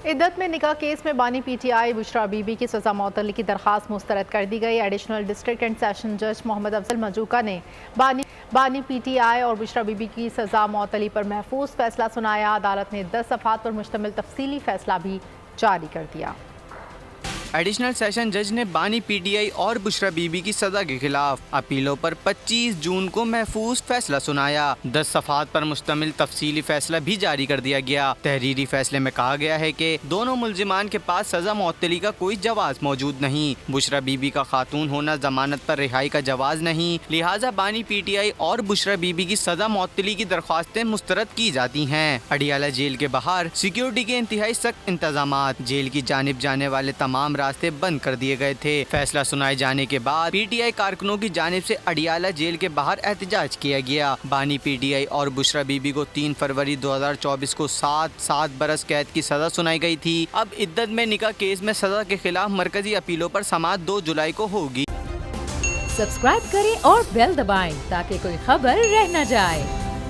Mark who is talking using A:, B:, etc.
A: عدت میں نکاح کیس میں بانی P T I Bushra be be کی سزا معطلی کی درخواست مسترد کر دی گئی۔ ایڈیشنل ڈسٹرکٹ اینڈ سیشن جج محمد افضل مجوکا نے بانی پی ٹی آئی اور بشرا بی بی کی سزا معطلی پر محفوظ فیصلہ سنایا۔ عدالت نے 10 صفحات پر مشتمل تفصیلی فیصلہ بھی جاری کر دیا۔
B: ایڈیشنل سیشن جج نے بانی پی ٹی آئی اور بشرا بی بی کی سزا کے خلاف اپیلوں پر 25 جون کو محفوظ فیصلہ سنایا۔ 10 صفحات پر مشتمل تفصیلی فیصلہ بھی جاری کر دیا گیا۔ تحریری فیصلے میں کہا گیا ہے کہ دونوں ملزمان کے پاس سزا معطلی کا کوئی جواز موجود نہیں۔ بشرا بی بی کا خاتون ہونا ضمانت پر رہائی کا جواز نہیں، لہٰذا بانی پی ٹی آئی اور بشرا بی بی کی سزا معطلی کی درخواستیں مسترد کی جاتی ہیں۔ اڈیالہ جیل کے باہر سیکیورٹی کے انتہائی سخت انتظامات، جیل کی جانب جانے والے تمام راستے بند کر دیے گئے تھے۔ فیصلہ سنائے جانے کے بعد پی ٹی آئی کارکنوں کی جانب سے اڈیالہ جیل کے باہر احتجاج کیا گیا۔ بانی پی ٹی آئی اور بشرا بی بی کو 3 فروری 2024 کو 7 برس قید کی سزا سنائی گئی تھی۔ اب عدت میں نکاح کیس میں سزا کے خلاف مرکزی اپیلوں پر سماعت 2 جولائی کو ہوگی۔
C: سبسکرائب کریں اور بیل دبائیں تاکہ کوئی خبر رہ نہ جائے۔